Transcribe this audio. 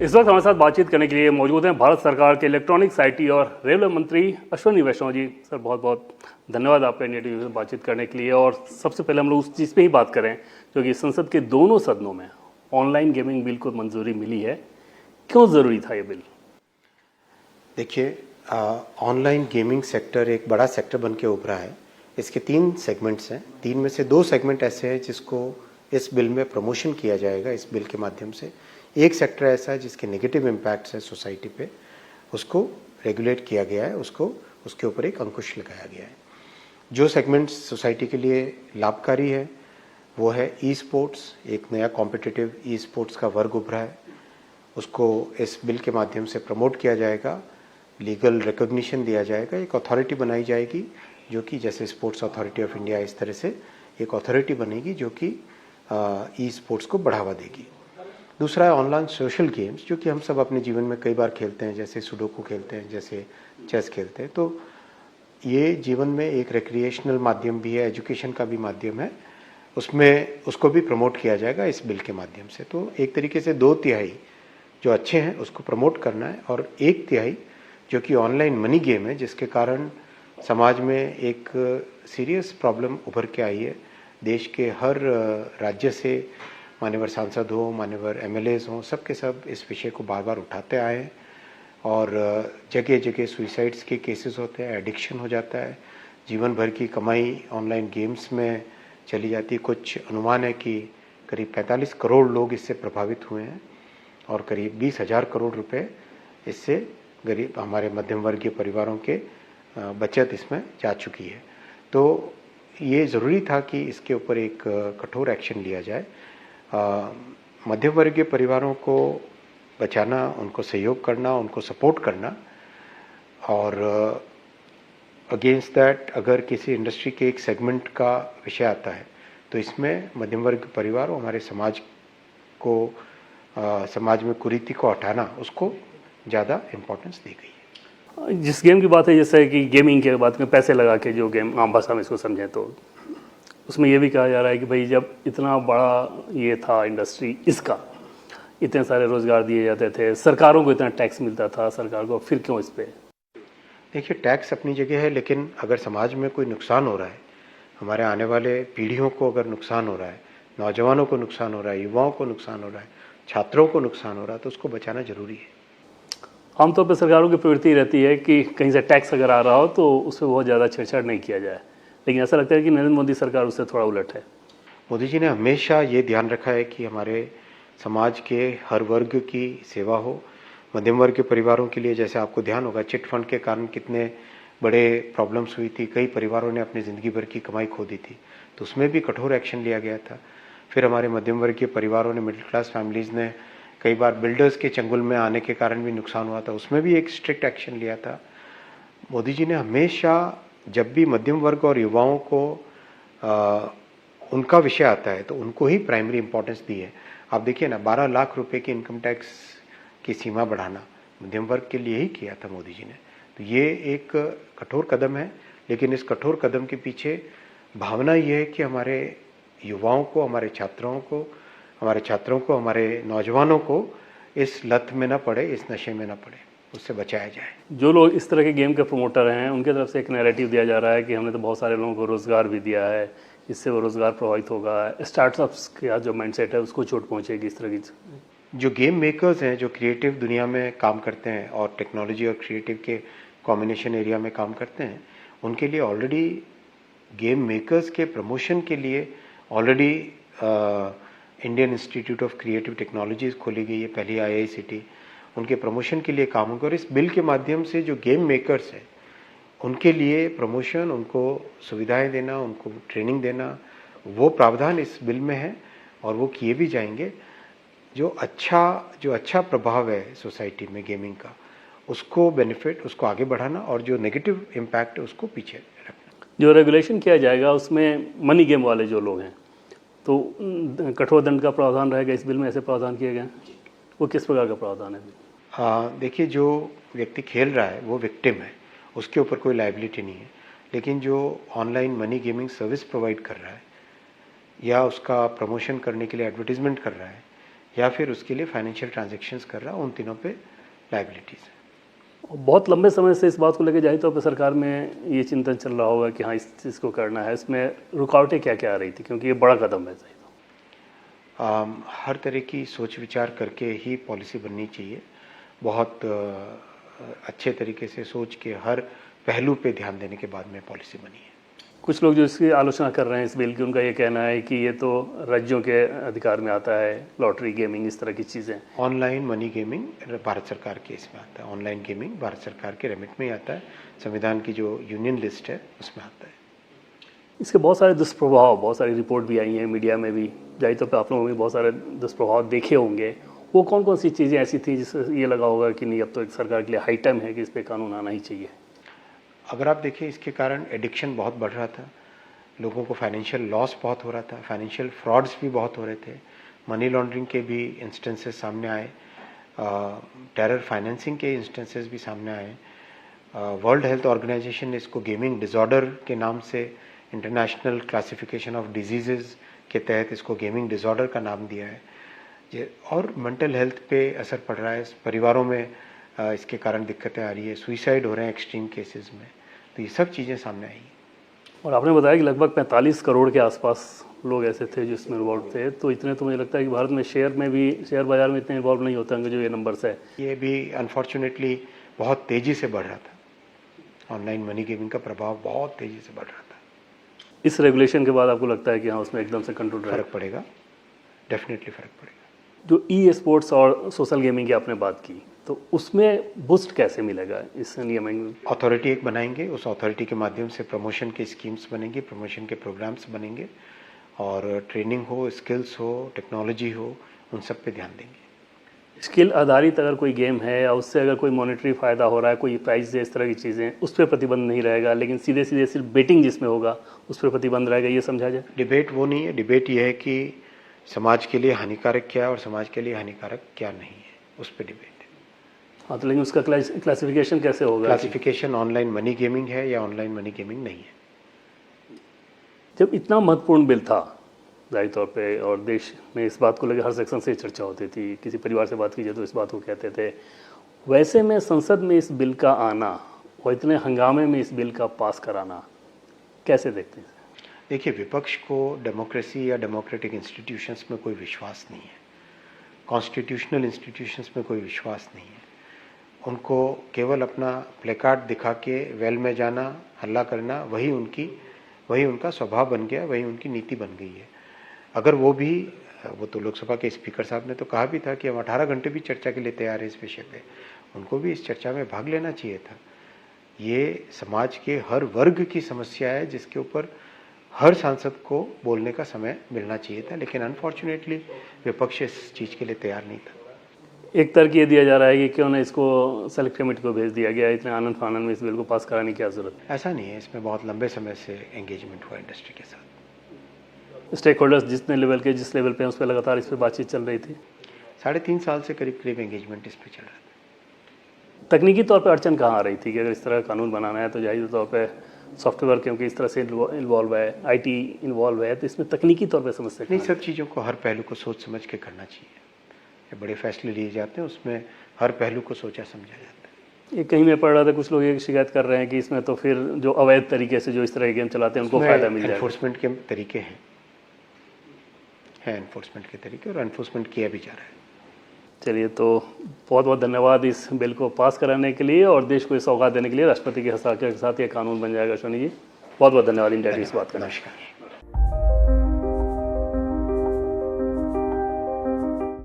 इस वक्त हमारे साथ बातचीत करने के लिए मौजूद हैं भारत सरकार के इलेक्ट्रॉनिक्स आईटी और रेलवे मंत्री अश्विनी वैष्णव जी। सर बहुत बहुत धन्यवाद आपका इंडिया टीवी से बातचीत करने के लिए। और सबसे पहले हम लोग उस चीज़ पे ही बात करें जो कि संसद के दोनों सदनों में ऑनलाइन गेमिंग बिल को मंजूरी मिली है। क्यों ज़रूरी था ये बिल? देखिए, ऑनलाइन गेमिंग सेक्टर एक बड़ा सेक्टर बन के उभरा है। इसके 3 सेगमेंट्स हैं। 3 में से 2 सेगमेंट ऐसे हैं जिसको इस बिल में प्रमोशन किया जाएगा इस बिल के माध्यम से। एक सेक्टर ऐसा है जिसके नेगेटिव इम्पैक्ट्स है सोसाइटी पे, उसको रेगुलेट किया गया है, उसके ऊपर एक अंकुश लगाया गया है। जो सेगमेंट्स सोसाइटी के लिए लाभकारी है वो है ई स्पोर्ट्स। एक नया कॉम्पिटिटिव ई स्पोर्ट्स का वर्ग उभरा है, उसको इस बिल के माध्यम से प्रमोट किया जाएगा, लीगल रिकॉग्निशन दिया जाएगा, एक अथॉरिटी बनाई जाएगी जो कि जैसे स्पोर्ट्स अथॉरिटी ऑफ इंडिया, इस तरह से एक अथॉरिटी बनेगी जो कि ई स्पोर्ट्स को बढ़ावा देगी। दूसरा है ऑनलाइन सोशल गेम्स, जो कि हम सब अपने जीवन में कई बार खेलते हैं, जैसे सुडोकू खेलते हैं, जैसे चेस खेलते हैं। तो ये जीवन में एक रिक्रिएशनल माध्यम भी है, एजुकेशन का भी माध्यम है, उसमें उसको भी प्रमोट किया जाएगा इस बिल के माध्यम से। तो एक तरीके से 2/3 जो अच्छे हैं उसको प्रमोट करना है, और 1/3 जो कि ऑनलाइन मनी गेम है, जिसके कारण समाज में एक सीरियस प्रॉब्लम उभर के आई है। देश के हर राज्य से मान्यवर सांसद हो, मान्यवर एमएलएज हों, सब के सब इस विषय को बार बार उठाते आए हैं, और जगह जगह सुइसाइड्स के केसेस होते हैं, एडिक्शन हो जाता है, जीवन भर की कमाई ऑनलाइन गेम्स में चली जाती है। कुछ अनुमान है कि करीब 45 करोड़ लोग इससे प्रभावित हुए हैं, और करीब 20,000 करोड़ रुपए इससे गरीब हमारे मध्यम वर्गीय परिवारों के बचत इसमें जा चुकी है। तो ये ज़रूरी था कि इसके ऊपर एक कठोर एक्शन लिया जाए। मध्यम वर्गीय परिवारों को बचाना, उनको सहयोग करना, उनको सपोर्ट करना, और अगेंस्ट दैट अगर किसी इंडस्ट्री के एक सेगमेंट का विषय आता है तो इसमें मध्यम वर्ग परिवार और हमारे समाज को समाज में कुरीति को हटाना, उसको ज़्यादा इम्पोर्टेंस दी गई है। जिस गेम की बात है, जैसे कि गेमिंग के बात में पैसे लगा के जो गेम, आम भाषा में इसको समझें तो उसमें ये भी कहा जा रहा है कि भाई जब इतना बड़ा ये था इंडस्ट्री, इसका इतने सारे रोजगार दिए जाते थे, सरकारों को इतना टैक्स मिलता था सरकार को, फिर क्यों इस पे? देखिए, टैक्स अपनी जगह है, लेकिन अगर समाज में कोई नुकसान हो रहा है, हमारे आने वाले पीढ़ियों को अगर नुकसान हो रहा है, नौजवानों को नुकसान हो रहा है, युवाओं को नुकसान हो रहा है, छात्रों को नुकसान हो रहा है, तो उसको बचाना जरूरी है। आमतौर पर सरकारों की प्रवृत्ति रहती है कि कहीं से टैक्स अगर आ रहा हो तो उसमें बहुत ज़्यादा छेड़छाड़ नहीं किया जाए, लेकिन ऐसा लगता है कि नरेंद्र मोदी सरकार उससे थोड़ा उलट है। मोदी जी ने हमेशा ये ध्यान रखा है कि हमारे समाज के हर वर्ग की सेवा हो। मध्यम वर्ग के परिवारों के लिए, जैसे आपको ध्यान होगा, चिट फंड के कारण कितने बड़े प्रॉब्लम्स हुई थी, कई परिवारों ने अपनी ज़िंदगी भर की कमाई खो दी थी, तो उसमें भी कठोर एक्शन लिया गया था। फिर हमारे मध्यम वर्ग के परिवारों ने, मिडिल क्लास फैमिलीज़ ने कई बार बिल्डर्स के चंगुल में आने के कारण भी नुकसान हुआ था, उसमें भी एक स्ट्रिक्ट एक्शन लिया था। मोदी जी ने हमेशा जब भी मध्यम वर्ग और युवाओं को उनका विषय आता है तो उनको ही प्राइमरी इंपॉर्टेंस दी है। आप देखिए ना, 12 लाख रुपए की इनकम टैक्स की सीमा बढ़ाना मध्यम वर्ग के लिए ही किया था मोदी जी ने। तो ये एक कठोर कदम है, लेकिन इस कठोर कदम के पीछे भावना ये है कि हमारे युवाओं को, हमारे छात्रों को, हमारे नौजवानों को इस लत में ना पड़े, इस नशे में ना पड़े, उससे बचाया जाए। जो लोग इस तरह के गेम के प्रमोटर हैं उनकी तरफ से एक नैरेटिव दिया जा रहा है कि हमने तो बहुत सारे लोगों को रोज़गार भी दिया है, इससे वो रोज़गार प्रभावित होगा, स्टार्टअप्स का जो माइंडसेट है उसको चोट पहुंचेगी, इस तरह की। जो गेम मेकर्स हैं, जो क्रिएटिव दुनिया में काम करते हैं और टेक्नोलॉजी और क्रिएटिव के कॉम्बिनेशन एरिया में काम करते हैं, उनके लिए ऑलरेडी गेम मेकर्स के प्रमोशन के लिए already Indian institute of creative technologies खोली गई है, पहली IICT, उनके प्रमोशन के लिए काम होगा। और इस बिल के माध्यम से जो गेम मेकर्स हैं उनके लिए प्रमोशन, उनको सुविधाएं देना, उनको ट्रेनिंग देना, वो प्रावधान इस बिल में है, और वो किए भी जाएंगे। जो अच्छा प्रभाव है सोसाइटी में गेमिंग का, उसको बेनिफिट, उसको आगे बढ़ाना, और जो नेगेटिव इम्पैक्ट है उसको पीछे रखना। जो रेगुलेशन किया जाएगा उसमें मनी गेम वाले जो लोग हैं तो कठोर दंड का प्रावधान रहेगा इस बिल में, ऐसे प्रावधान किए गए हैं। वो किस प्रकार का प्रावधान है? देखिए, जो व्यक्ति खेल रहा है वो विक्टिम है, उसके ऊपर कोई लायबिलिटी नहीं है, लेकिन जो online money gaming service provide कर रहा है, या उसका प्रमोशन करने के लिए एडवर्टीजमेंट कर रहा है, या फिर उसके लिए फाइनेंशियल ट्रांजैक्शंस कर रहा, उन तीनों पे लाइबिलिटीज़ है। बहुत लंबे समय से इस बात को लेकर जाहिर तौर पर सरकार में ये चिंतन चल रहा होगा कि हाँ इस चीज़ को करना है, इसमें रुकावटें क्या क्या आ रही थी, क्योंकि ये बड़ा कदम है सही तो। हर तरह की सोच विचार करके ही पॉलिसी बननी चाहिए। बहुत अच्छे तरीके से सोच के हर पहलू पे ध्यान देने के बाद में पॉलिसी बनी है। कुछ लोग जो इसकी आलोचना कर रहे हैं इस बिल की, उनका ये कहना है कि ये तो राज्यों के अधिकार में आता है, लॉटरी गेमिंग इस तरह की चीज़ें। ऑनलाइन मनी गेमिंग भारत सरकार के इसमें आता है, ऑनलाइन गेमिंग भारत सरकार के रेमिट में ही आता है, संविधान की जो यूनियन लिस्ट है उसमें आता है। इसके बहुत सारे दुष्प्रभाव, बहुत सारी रिपोर्ट भी आई हैं मीडिया में भी, जाहिर तौर पर आप लोगों ने बहुत सारे दुष्प्रभाव देखे होंगे। वो कौन कौन सी चीज़ें ऐसी थी जिससे ये लगा होगा कि नहीं अब तो एक सरकार के लिए हाई टाइम है कि इस पर कानून आना ही चाहिए? अगर आप देखिए, इसके कारण एडिक्शन बहुत बढ़ रहा था, लोगों को फाइनेंशियल लॉस बहुत हो रहा था, फाइनेंशियल फ्रॉड्स भी बहुत हो रहे थे, मनी लॉन्ड्रिंग के भी इंस्टेंसेस सामने आए, टेरर फाइनेंसिंग के इंस्टेंसेस भी सामने आए। वर्ल्ड हेल्थ ऑर्गेनाइजेशन ने इसको गेमिंग डिसऑर्डर के नाम से, इंटरनेशनल क्लासिफिकेशन ऑफ डिजीज़ के तहत इसको गेमिंग डिसऑर्डर का नाम दिया है। और मेंटल हेल्थ पे असर पड़ रहा है, परिवारों में इसके कारण दिक्कतें आ रही है, सुइसाइड हो रहे हैं एक्सट्रीम केसेस में, तो ये सब चीज़ें सामने आई। और आपने बताया कि लगभग 45 करोड़ के आसपास लोग ऐसे थे जो इसमें इन्वॉल्व थे, तो इतने तो मुझे लगता है कि भारत में शेयर बाजार में इतने इन्वॉल्व नहीं होते होंगे जो ये नंबर्स है। ये भी अनफॉर्चुनेटली बहुत तेज़ी से बढ़ रहा था, ऑनलाइन मनी गेमिंग का प्रभाव बहुत तेज़ी से बढ़ रहा था। इस रेगुलेशन के बाद आपको लगता है कि हाँ उसमें एकदम से कंट्रोल रहेगा? फ़र्क पड़ेगा, डेफिनेटली फ़र्क पड़ेगा। जो ई स्पोर्ट्स और सोशल गेमिंग की आपने बात की, तो उसमें बूस्ट कैसे मिलेगा इस नियम में? अथॉरिटी एक बनाएंगे, उस अथॉरिटी के माध्यम से प्रमोशन के स्कीम्स बनेंगे, प्रमोशन के प्रोग्राम्स बनेंगे, और ट्रेनिंग हो, स्किल्स हो, टेक्नोलॉजी हो, उन सब पे ध्यान देंगे। स्किल आधारित अगर कोई गेम है या उससे अगर कोई मॉनेटरी फ़ायदा हो रहा है, कोई प्राइस है, इस तरह की चीज़ें, उस पर प्रतिबंध नहीं रहेगा, लेकिन सीधे सीधे सिर्फ बेटिंग जिसमें होगा उस पर प्रतिबंध रहेगा, ये समझा जाए? डिबेट वो नहीं है, डिबेट ये है कि समाज के लिए हानिकारक क्या है और समाज के लिए हानिकारक क्या नहीं है, उस पर डिबेट है। हाँ, तो लेकिन उसका क्लासिफिकेशन कैसे होगा? क्लासिफिकेशन ऑनलाइन मनी गेमिंग है या ऑनलाइन मनी गेमिंग नहीं है। जब इतना महत्वपूर्ण बिल था जाहिर तौर पे, और देश में इस बात को लेकर हर सेक्शन से चर्चा होती थी, किसी परिवार से बात कीजिए तो इस बात को कहते थे, वैसे में संसद में इस बिल का आना और इतने हंगामे में इस बिल का पास कराना कैसे देखते हैं? देखिए, विपक्ष को डेमोक्रेसी या डेमोक्रेटिक इंस्टीट्यूशंस में कोई विश्वास नहीं है, कॉन्स्टिट्यूशनल इंस्टीट्यूशंस में कोई विश्वास नहीं है। उनको केवल अपना प्लेकार्ड दिखा के वेल में जाना, हल्ला करना, वही उनका स्वभाव बन गया, वही उनकी नीति बन गई है। अगर वो तो लोकसभा के स्पीकर साहब ने तो कहा भी था कि हम 18 घंटे भी चर्चा के लिए तैयार है इस विषय पे, उनको भी इस चर्चा में भाग लेना चाहिए था। ये समाज के हर वर्ग की समस्या है जिसके ऊपर हर सांसद को बोलने का समय मिलना चाहिए था, लेकिन अनफॉर्चुनेटली विपक्ष इस चीज़ के लिए तैयार नहीं था। एक तर्क ये दिया जा रहा है कि क्यों ना इसको सेलेक्ट कमेटी को भेज दिया गया, इतने आनंद फानंद में इस बिल को पास कराने की क्या जरूरत है? ऐसा नहीं है, इसमें बहुत लंबे समय से एंगेजमेंट हुआ इंडस्ट्री के साथ। स्टेक होल्डर्स जिस लेवल पे हैं उस पर लगातार इस पर बातचीत चल रही थी। 3.5 साल से करीब एंगेजमेंट इस पे चल रहा था। तकनीकी तौर पे अड़चन कहाँ आ रही थी कि अगर इस तरह का कानून बनाना है तो जाहिर तौर पे सॉफ्टवेयर क्योंकि इस तरह से इन्वॉल्व है, आईटी इन्वॉल्व है, तो इसमें तकनीकी तौर पे समस्या नहीं, सब चीज़ों को हर पहलू को सोच समझ के करना चाहिए। ये बड़े फैसले लिए जाते हैं, उसमें हर पहलू को सोचा समझा जाता है। ये कहीं में पढ़ रहा था, कुछ लोग ये शिकायत कर रहे हैं कि इसमें तो फिर जो अवैध तरीके से जो इस तरह के गेम चलाते हैं उनको फ़ायदा मिल जाएगा। एनफोर्समेंट के तरीके हैं एनफोर्समेंट के तरीके, और एनफोर्समेंट किया भी जा रहा है। चलिए, तो बहुत बहुत धन्यवाद इस बिल को पास कराने के लिए और देश को ये सौगात देने के लिए। राष्ट्रपति के हस्ताक्षर के साथ ये कानून बन जाएगा। अश्वनी जी, बहुत बहुत धन्यवाद इंडिया टीवी से बात करना। नमस्कार।